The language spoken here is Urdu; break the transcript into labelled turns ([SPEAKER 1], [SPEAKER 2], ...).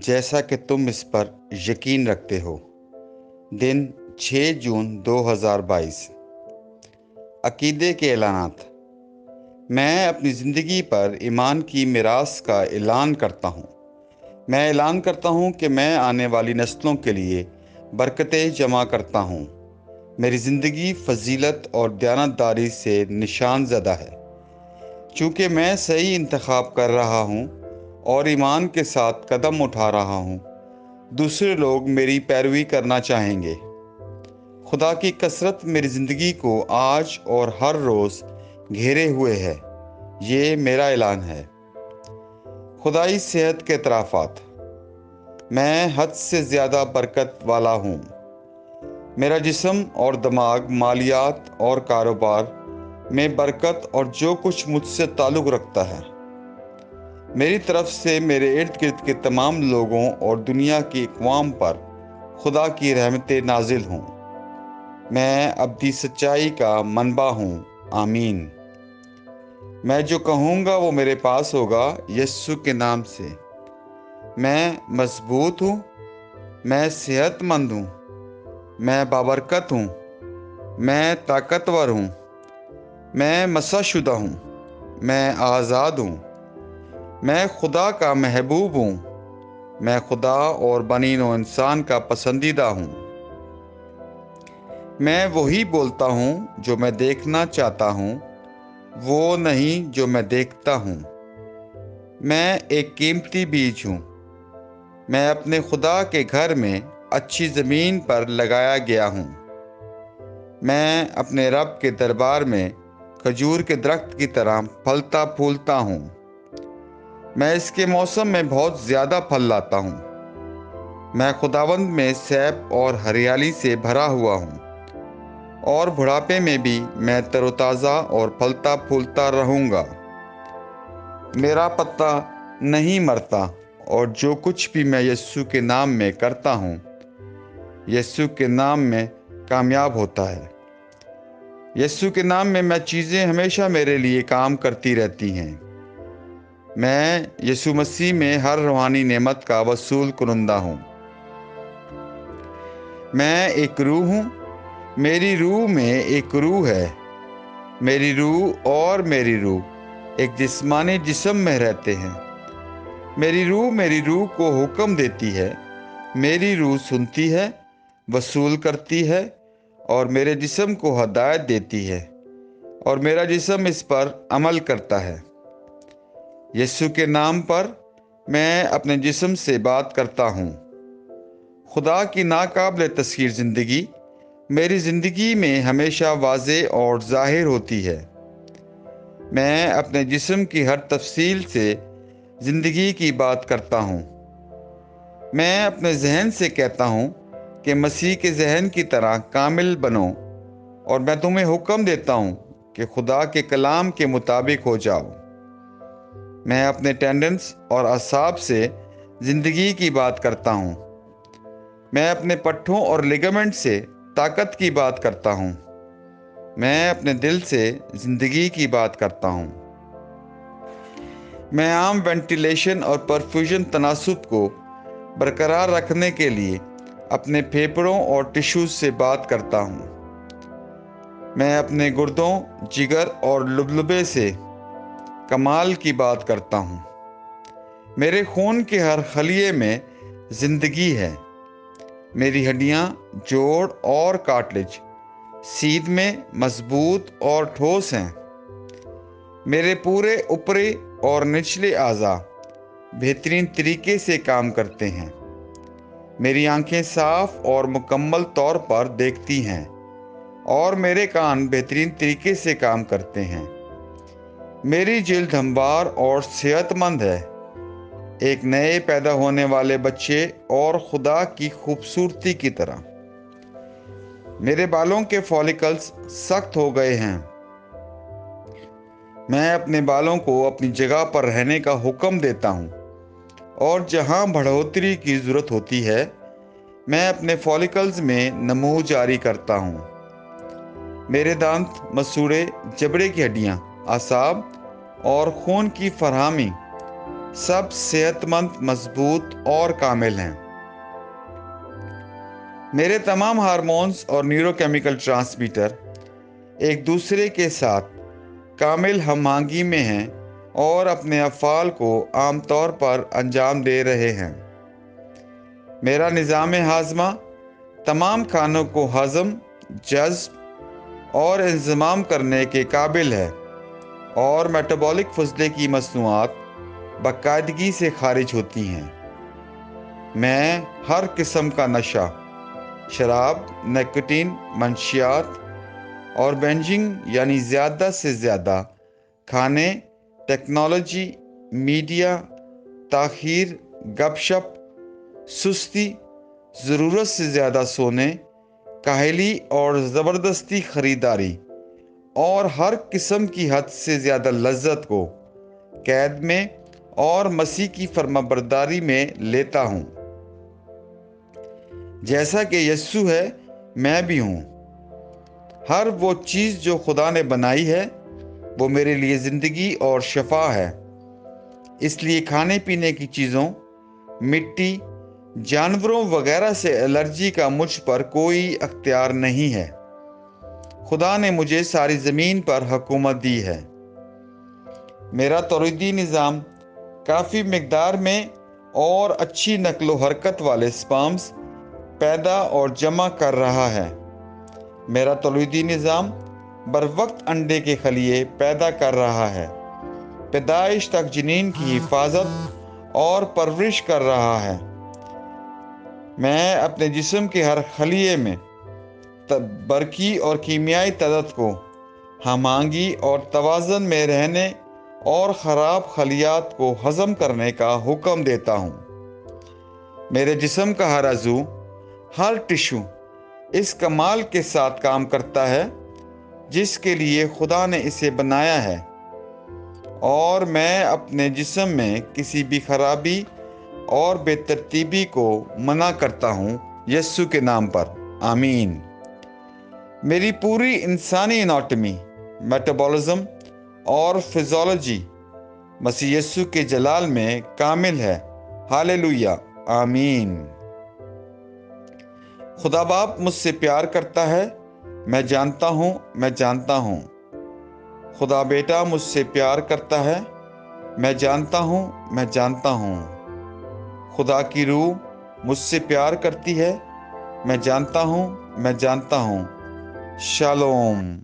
[SPEAKER 1] جیسا کہ تم اس پر یقین رکھتے ہو۔ دن 6 جون 2022۔ عقیدے کے اعلانات۔ میں اپنی زندگی پر ایمان کی میراث کا اعلان کرتا ہوں۔ میں اعلان کرتا ہوں کہ میں آنے والی نسلوں کے لیے برکتیں جمع کرتا ہوں۔ میری زندگی فضیلت اور دیانتداری سے نشان زدہ ہے۔ چونکہ میں صحیح انتخاب کر رہا ہوں اور ایمان کے ساتھ قدم اٹھا رہا ہوں، دوسرے لوگ میری پیروی کرنا چاہیں گے۔ خدا کی کثرت میری زندگی کو آج اور ہر روز گھیرے ہوئے ہے۔ یہ میرا اعلان ہے۔ خدائی صحت کے اعترافات۔ میں حد سے زیادہ برکت والا ہوں۔ میرا جسم اور دماغ مالیات اور کاروبار میں برکت اور جو کچھ مجھ سے تعلق رکھتا ہے، میری طرف سے میرے ارد گرد کے تمام لوگوں اور دنیا کی اقوام پر خدا کی رحمتیں نازل ہوں۔ میں ابدی سچائی کا منبع ہوں۔ آمین۔ میں جو کہوں گا وہ میرے پاس ہوگا یسوع کے نام سے۔ میں مضبوط ہوں۔ میں صحت مند ہوں۔ میں بابرکت ہوں۔ میں طاقتور ہوں۔ میں مسح شدہ ہوں۔ میں آزاد ہوں۔ میں خدا کا محبوب ہوں۔ میں خدا اور بنی نوع انسان کا پسندیدہ ہوں۔ میں وہی بولتا ہوں جو میں دیکھنا چاہتا ہوں، وہ نہیں جو میں دیکھتا ہوں۔ میں ایک قیمتی بیج ہوں۔ میں اپنے خدا کے گھر میں اچھی زمین پر لگایا گیا ہوں۔ میں اپنے رب کے دربار میں کھجور کے درخت کی طرح پھلتا پھولتا ہوں۔ میں اس کے موسم میں بہت زیادہ پھل لاتا ہوں۔ میں خداوند میں سیب اور ہریالی سے بھرا ہوا ہوں، اور بڑھاپے میں بھی میں تر و تازہ اور پھلتا پھولتا رہوں گا۔ میرا پتا نہیں مرتا، اور جو کچھ بھی میں یسوع کے نام میں کرتا ہوں، یسوع کے نام میں کامیاب ہوتا ہے۔ یسوع کے نام میں چیزیں ہمیشہ میرے لیے کام کرتی رہتی ہیں۔ میں یسوع مسیح میں ہر روحانی نعمت کا وصول کنندہ ہوں۔ میں ایک روح ہوں۔ میری روح میں ایک روح ہے۔ میری روح اور میری روح ایک جسمانی جسم میں رہتے ہیں۔ میری روح کو حکم دیتی ہے۔ میری روح سنتی ہے، وصول کرتی ہے، اور میرے جسم کو ہدایت دیتی ہے، اور میرا جسم اس پر عمل کرتا ہے۔ یسوع کے نام پر میں اپنے جسم سے بات کرتا ہوں۔ خدا کی ناقابل تصویر زندگی میری زندگی میں ہمیشہ واضح اور ظاہر ہوتی ہے۔ میں اپنے جسم کی ہر تفصیل سے زندگی کی بات کرتا ہوں۔ میں اپنے ذہن سے کہتا ہوں کہ مسیح کے ذہن کی طرح کامل بنو، اور میں تمہیں حکم دیتا ہوں کہ خدا کے کلام کے مطابق ہو جاؤ۔ میں اپنے ٹینڈنس اور اعصاب سے زندگی کی بات کرتا ہوں۔ میں اپنے پٹھوں اور لیگمنٹ سے طاقت کی بات کرتا ہوں۔ میں اپنے دل سے زندگی کی بات کرتا ہوں۔ میں عام وینٹیلیشن اور پرفیوژن تناسب کو برقرار رکھنے کے لیے اپنے پھیپھڑوں اور ٹشوز سے بات کرتا ہوں۔ میں اپنے گردوں، جگر اور لبلبے سے کمال کی بات کرتا ہوں۔ میرے خون کے ہر خلیے میں زندگی ہے۔ میری ہڈیاں، جوڑ اور کارٹلیج سیدھ میں مضبوط اور ٹھوس ہیں۔ میرے پورے اوپری اور نچلے اعضاء بہترین طریقے سے کام کرتے ہیں۔ میری آنکھیں صاف اور مکمل طور پر دیکھتی ہیں، اور میرے کان بہترین طریقے سے کام کرتے ہیں۔ میری جلد ہموار اور صحت مند ہے، ایک نئے پیدا ہونے والے بچے اور خدا کی خوبصورتی کی طرح۔ میرے بالوں کے فولیکلز سخت ہو گئے ہیں۔ میں اپنے بالوں کو اپنی جگہ پر رہنے کا حکم دیتا ہوں، اور جہاں بڑھوتری کی ضرورت ہوتی ہے، میں اپنے فولیکلز میں نمو جاری کرتا ہوں۔ میرے دانت، مسوڑھے، جبڑے کی ہڈیاں، اعصاب اور خون کی فراہمی سب صحت مند، مضبوط اور کامل ہیں۔ میرے تمام ہارمونز اور نیورو کیمیکل ٹرانسمیٹر ایک دوسرے کے ساتھ کامل ہم آہنگی میں ہیں اور اپنے افعال کو عام طور پر انجام دے رہے ہیں۔ میرا نظام ہاضمہ تمام کھانوں کو ہضم، جذب اور انضمام کرنے کے قابل ہے، اور میٹابولک فضلے کی مصنوعات باقاعدگی سے خارج ہوتی ہیں۔ میں ہر قسم کا نشہ، شراب، نکوٹین، منشیات اور بینجنگ یعنی زیادہ سے زیادہ کھانے، ٹیکنالوجی، میڈیا، تاخیر، گپ شپ، سستی، ضرورت سے زیادہ سونے، کاہلی اور زبردستی خریداری اور ہر قسم کی حد سے زیادہ لذت کو قید میں اور مسیح کی فرمانبرداری میں لیتا ہوں۔ جیسا کہ یسوع ہے، میں بھی ہوں۔ ہر وہ چیز جو خدا نے بنائی ہے وہ میرے لیے زندگی اور شفا ہے۔ اس لیے کھانے پینے کی چیزوں، مٹی، جانوروں وغیرہ سے الرجی کا مجھ پر کوئی اختیار نہیں ہے۔ خدا نے مجھے ساری زمین پر حکومت دی ہے۔ میرا تولیدی نظام کافی مقدار میں اور اچھی نقل و حرکت والے سپرمز پیدا اور جمع کر رہا ہے۔ میرا تولیدی نظام بروقت انڈے کے خلیے پیدا کر رہا ہے، پیدائش تک جنین کی حفاظت اور پرورش کر رہا ہے۔ میں اپنے جسم کے ہر خلیے میں برقی اور کیمیائی تعداد کو ہم آہنگی اور توازن میں رہنے اور خراب خلیات کو ہضم کرنے کا حکم دیتا ہوں۔ میرے جسم کا ہر عضو، ہر ٹشو اس کمال کے ساتھ کام کرتا ہے جس کے لیے خدا نے اسے بنایا ہے، اور میں اپنے جسم میں کسی بھی خرابی اور بے ترتیبی کو منع کرتا ہوں یسوع کے نام پر، آمین۔ میری پوری انسانی اناٹمی، میٹابولزم اور فزیولوجی مسیح یسوع کے جلال میں کامل ہے، ہاللویہ، آمین۔ خدا باپ مجھ سے پیار کرتا ہے، میں جانتا ہوں، میں جانتا ہوں۔ خدا بیٹا مجھ سے پیار کرتا ہے، میں جانتا ہوں، میں جانتا ہوں۔ خدا کی روح مجھ سے پیار کرتی ہے، میں جانتا ہوں، میں جانتا ہوں۔ شالوم۔